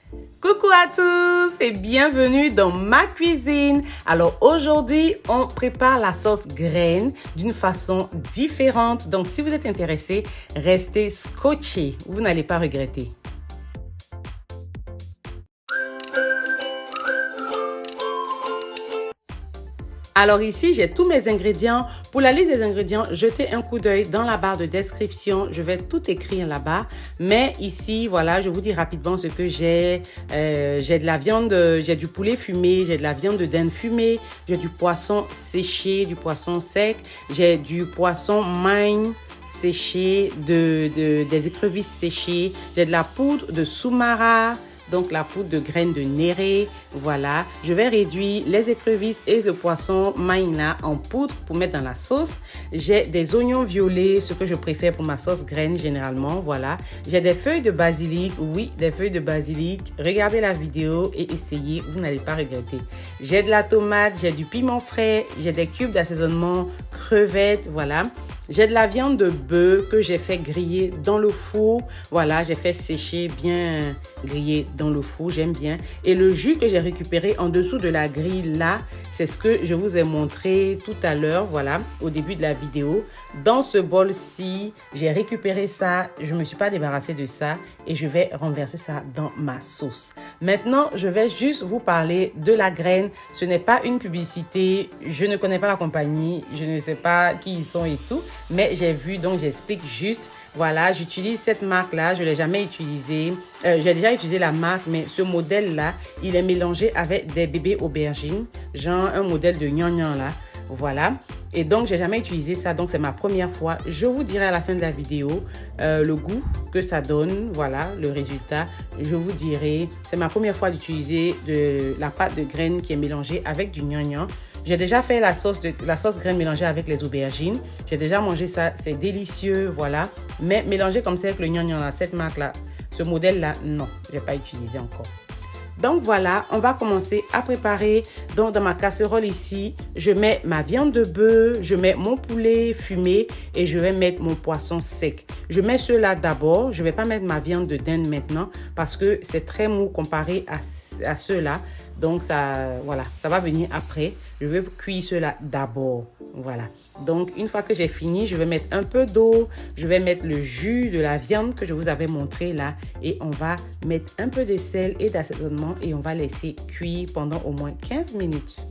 Coucou à tous et bienvenue dans ma cuisine. Alors aujourd'hui, on prépare la sauce graine d'une façon différente. Donc si vous êtes intéressé, restez scotchés, vous n'allez pas regretter. Alors ici, j'ai tous mes ingrédients. Pour la liste des ingrédients, jetez un coup d'œil dans la barre de description. Je vais tout écrire là-bas. Mais ici, voilà, je vous dis rapidement ce que j'ai. J'ai de la viande, j'ai du poulet fumé, j'ai de la viande de dinde fumée, j'ai du poisson séché, du poisson sec, j'ai du poisson magne séché, des écrevisses séchées, j'ai de la poudre de soumara, donc la poudre de graines de néré, voilà. Je vais réduire les écrevisses et le poisson maïna en poudre pour mettre dans la sauce. J'ai des oignons violets, ce que je préfère pour ma sauce graine généralement, voilà. J'ai des feuilles de basilic, oui, des feuilles de basilic. Regardez la vidéo et essayez, vous n'allez pas regretter. J'ai de la tomate, j'ai du piment frais, j'ai des cubes d'assaisonnement crevettes, voilà. J'ai de la viande de bœuf que j'ai fait griller dans le four. Voilà, j'ai fait sécher, bien griller dans le four, j'aime bien. Et le jus que j'ai récupéré en dessous de la grille là, c'est ce que je vous ai montré tout à l'heure, voilà, au début de la vidéo. Dans ce bol-ci, j'ai récupéré ça, je ne me suis pas débarrassée de ça et je vais renverser ça dans ma sauce. Maintenant, je vais juste vous parler de la graine. Ce n'est pas une publicité, je ne connais pas la compagnie, je ne sais pas qui ils sont et tout, mais j'ai vu, donc j'explique juste. Voilà, j'utilise cette marque-là, je ne l'ai jamais utilisée. J'ai déjà utilisé la marque, mais ce modèle-là, il est mélangé avec des bébés aubergines, genre un modèle de gnangnan là. Voilà. Et donc, j'ai jamais utilisé ça, donc c'est ma première fois. Je vous dirai à la fin de la vidéo le goût que ça donne, voilà, le résultat. Je vous dirai, c'est ma première fois d'utiliser de la pâte de graines qui est mélangée avec du gnangnan. J'ai déjà fait la sauce graine mélangée avec les aubergines. J'ai déjà mangé ça, c'est délicieux, voilà. Mais mélangé comme ça avec le gnangnan là, cette marque-là, ce modèle-là, non, je n'ai pas utilisé encore. Donc voilà, on va commencer à préparer. Donc dans ma casserole ici, je mets ma viande de bœuf, je mets mon poulet fumé et je vais mettre mon poisson sec. Je mets ceux-là d'abord, je ne vais pas mettre ma viande de dinde maintenant parce que c'est très mou comparé à ceux-là. Donc ça, voilà, ça va venir après. Je vais cuire cela d'abord. Voilà. Donc une fois que j'ai fini, je vais mettre un peu d'eau. Je vais mettre le jus de la viande que je vous avais montré là. Et on va mettre un peu de sel et d'assaisonnement et on va laisser cuire pendant au moins 15 minutes.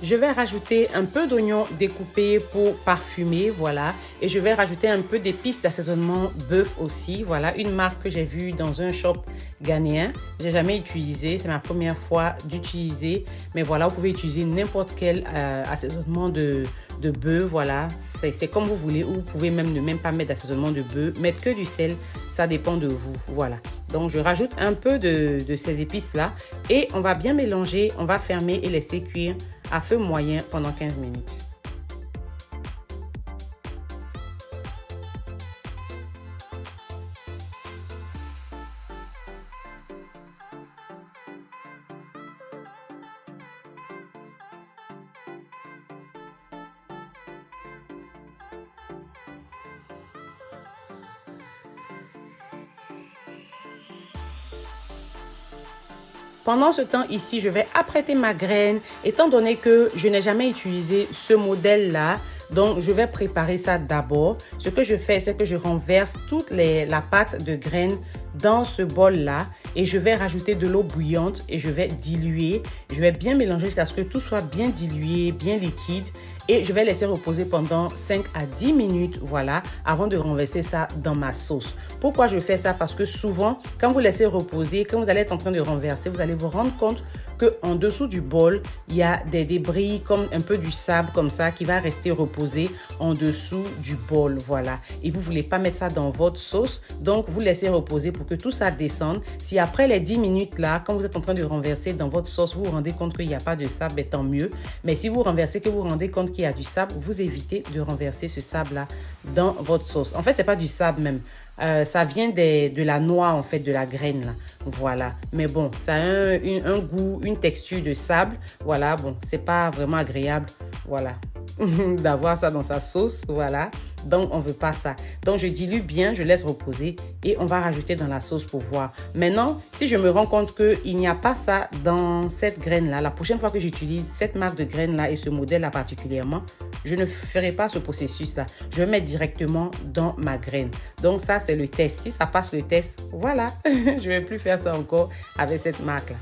Je vais rajouter un peu d'oignon découpé pour parfumer, voilà. Et je vais rajouter un peu d'épices d'assaisonnement bœuf aussi, voilà. Une marque que j'ai vue dans un shop ghanéen. Je n'ai jamais utilisé, c'est ma première fois d'utiliser. Mais voilà, vous pouvez utiliser n'importe quel assaisonnement de bœuf, voilà. C'est comme vous voulez, ou vous pouvez même ne pas mettre d'assaisonnement de bœuf, mettre que du sel, ça dépend de vous, voilà. Donc, je rajoute un peu de ces épices-là et on va bien mélanger, on va fermer et laisser cuire à feu moyen pendant 15 minutes. Pendant ce temps ici, je vais apprêter ma graine. Étant donné que je n'ai jamais utilisé ce modèle-là, donc je vais préparer ça d'abord. Ce que je fais, c'est que je renverse toute la pâte de graines dans ce bol-là et je vais rajouter de l'eau bouillante et je vais diluer. Je vais bien mélanger jusqu'à ce que tout soit bien dilué, bien liquide. Et je vais laisser reposer pendant 5 à 10 minutes, voilà, avant de renverser ça dans ma sauce. Pourquoi je fais ça? Parce que souvent, quand vous laissez reposer, quand vous allez être en train de renverser, vous allez vous rendre compte que en dessous du bol, il y a des débris comme un peu du sable comme ça qui va rester reposer en dessous du bol, voilà. Et vous voulez pas mettre ça dans votre sauce, donc vous laissez reposer pour que tout ça descende. Si après les 10 minutes là, quand vous êtes en train de renverser dans votre sauce, vous vous rendez compte qu'il n'y a pas de sable, ben, tant mieux. Mais si vous renversez, que vous vous rendez compte qu'il y a du sable, vous évitez de renverser ce sable là dans votre sauce. En fait, c'est pas du sable même. Ça vient de la noix, en fait, de la graine, là. Voilà. Mais bon, ça a un goût, une texture de sable. Voilà, bon, c'est pas vraiment agréable. Voilà. D'avoir ça dans sa sauce, voilà. Donc, on veut pas ça. Donc, je dilue bien, je laisse reposer et on va rajouter dans la sauce pour voir. Maintenant, si je me rends compte qu'il n'y a pas ça dans cette graine-là, la prochaine fois que j'utilise cette marque de graine-là et ce modèle-là particulièrement, je ne ferai pas ce processus-là. Je vais mettre directement dans ma graine. Donc, ça, c'est le test. Si ça passe le test, voilà. Je ne vais plus faire ça encore avec cette marque-là.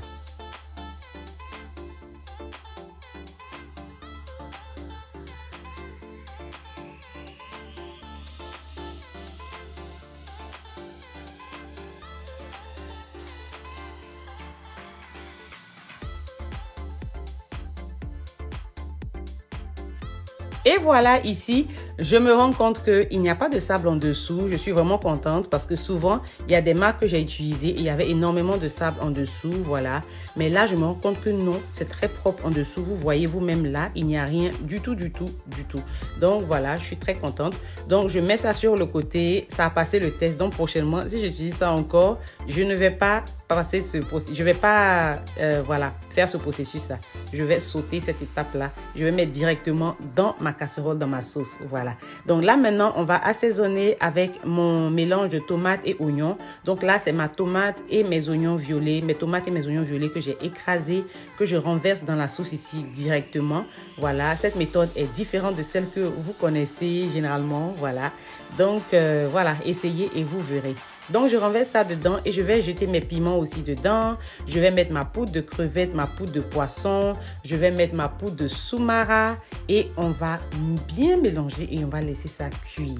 Et voilà, ici, je me rends compte qu'il n'y a pas de sable en dessous. Je suis vraiment contente parce que souvent, il y a des marques que j'ai utilisées et il y avait énormément de sable en dessous, voilà. Mais là, je me rends compte que non, c'est très propre en dessous. Vous voyez vous-même là, il n'y a rien du tout, du tout, du tout. Donc voilà, je suis très contente. Donc, je mets ça sur le côté. Ça a passé le test. Donc, prochainement, si j'utilise ça encore, je ne vais pas passer ce processus. Je ne vais pas, voilà, faire ce processus-là. Je vais sauter cette étape-là. Je vais mettre directement dans ma casserole, dans ma sauce. Voilà. Donc là, maintenant, on va assaisonner avec mon mélange de tomates et oignons. Donc là, c'est ma tomate et mes oignons violets. Mes tomates et mes oignons violets que j'ai écrasés, que je renverse dans la sauce ici directement. Voilà. Cette méthode est différente de celle que vous connaissez généralement. Voilà. Donc, voilà. Essayez et vous verrez. Donc, je renverse ça dedans et je vais jeter mes piments aussi dedans. Je vais mettre ma poudre de crevettes, ma poudre de poisson. Je vais mettre ma poudre de soumara et on va bien mélanger et on va laisser ça cuire.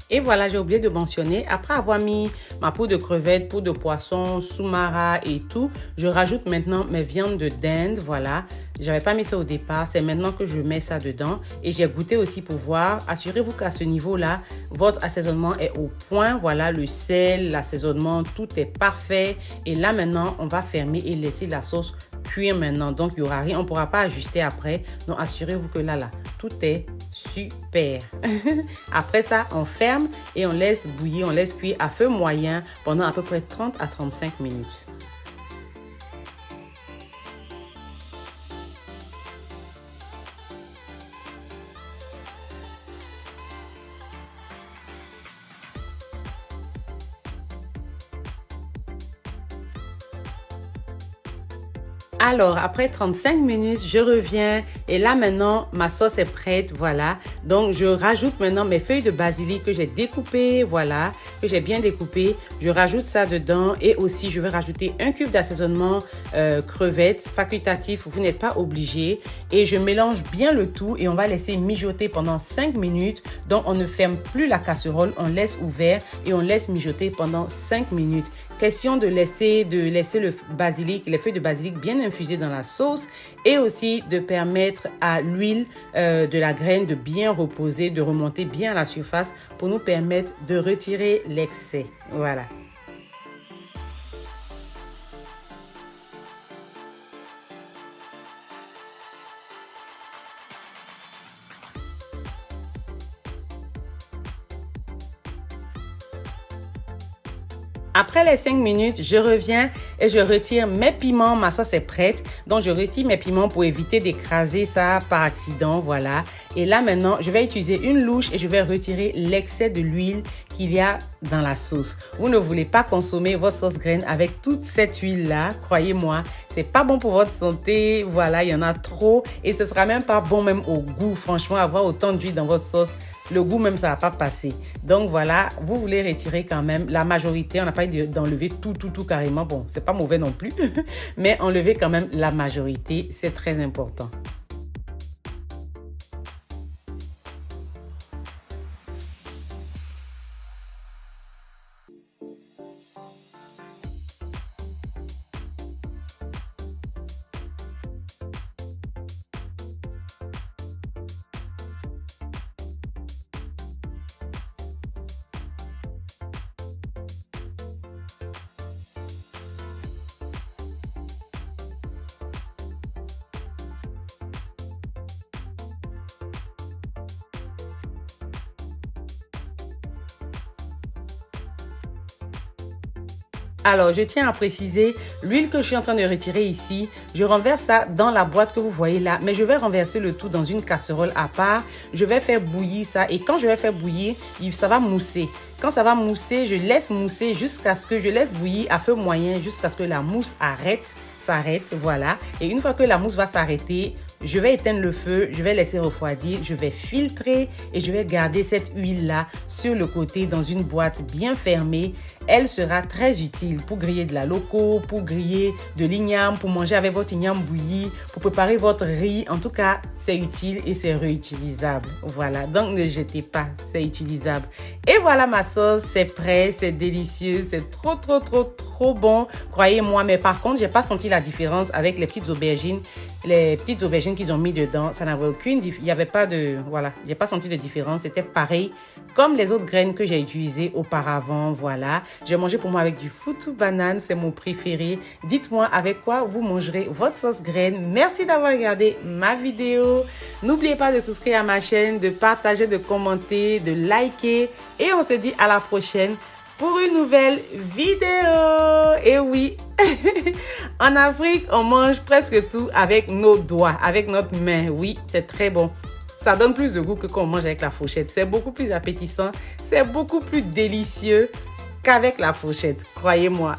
Et voilà, j'ai oublié de mentionner, après avoir mis ma peau de crevette, peau de poisson, soumara et tout, je rajoute maintenant mes viandes de dinde, voilà. J'avais pas mis ça au départ, c'est maintenant que je mets ça dedans. Et j'ai goûté aussi pour voir. Assurez-vous qu'à ce niveau-là, votre assaisonnement est au point. Voilà, le sel, l'assaisonnement, tout est parfait. Et là, maintenant, on va fermer et laisser la sauce cuire maintenant. Donc, il n'y aura rien, on ne pourra pas ajuster après. Donc, assurez-vous que là, tout est super. Après ça, on ferme et on laisse bouillir, on laisse cuire à feu moyen pendant à peu près 30 à 35 minutes. Alors, après 35 minutes, je reviens et là maintenant, ma sauce est prête, voilà. Donc, je rajoute maintenant mes feuilles de basilic que j'ai découpées, voilà, que j'ai bien découpées. Je rajoute ça dedans et aussi, je vais rajouter un cube d'assaisonnement crevettes, facultatif, vous n'êtes pas obligé. Et je mélange bien le tout et on va laisser mijoter pendant 5 minutes. Donc, on ne ferme plus la casserole, on laisse ouvert et on laisse mijoter pendant 5 minutes. Question de laisser le basilic, les feuilles de basilic bien infusées dans la sauce et aussi de permettre à l'huile de la graine de bien reposer, de remonter bien à la surface pour nous permettre de retirer l'excès. Voilà. Après les 5 minutes, je reviens et je retire mes piments. Ma sauce est prête. Donc, je retire mes piments pour éviter d'écraser ça par accident. Voilà. Et là, maintenant, je vais utiliser une louche et je vais retirer l'excès de l'huile qu'il y a dans la sauce. Vous ne voulez pas consommer votre sauce graine avec toute cette huile-là. Croyez-moi, c'est pas bon pour votre santé. Voilà, il y en a trop. Et ce sera même pas bon même au goût. Franchement, avoir autant d'huile dans votre sauce, le goût même, ça va pas passer. Donc voilà, vous voulez retirer quand même la majorité. On n'a pas dit d'enlever tout carrément. Bon, c'est pas mauvais non plus. Mais enlever quand même la majorité, c'est très important. Alors, je tiens à préciser, l'huile que je suis en train de retirer ici, je renverse ça dans la boîte que vous voyez là, mais je vais renverser le tout dans une casserole à part. Je vais faire bouillir ça et quand je vais faire bouillir, ça va mousser. Quand ça va mousser, je laisse mousser jusqu'à ce que je laisse bouillir à feu moyen jusqu'à ce que la mousse s'arrête, voilà. Et une fois que la mousse va s'arrêter, je vais éteindre le feu, je vais laisser refroidir, je vais filtrer et je vais garder cette huile-là sur le côté dans une boîte bien fermée. Elle sera très utile pour griller de la loco, pour griller de l'igname, pour manger avec votre igname bouillie, pour préparer votre riz. En tout cas, c'est utile et c'est réutilisable. Voilà, donc ne jetez pas, c'est utilisable. Et voilà ma sauce, c'est prêt, c'est délicieux, c'est trop bon. Croyez-moi, mais par contre, j'ai pas senti la différence avec les petites aubergines. Les petites aubergines qu'ils ont mis dedans, ça n'avait aucune différence. Il n'y avait pas de... Voilà, j'ai pas senti de différence. C'était pareil comme les autres graines que j'ai utilisées auparavant. Voilà, j'ai mangé pour moi avec du foutou banane. C'est mon préféré. Dites-moi avec quoi vous mangerez votre sauce graine. Merci d'avoir regardé ma vidéo. N'oubliez pas de souscrire à ma chaîne, de partager, de commenter, de liker. Et on se dit à la prochaine pour une nouvelle vidéo. Et oui, en Afrique, on mange presque tout avec nos doigts, avec notre main. Oui, c'est très bon. Ça donne plus de goût que quand on mange avec la fourchette. C'est beaucoup plus appétissant, c'est beaucoup plus délicieux qu'avec la fourchette. Croyez-moi.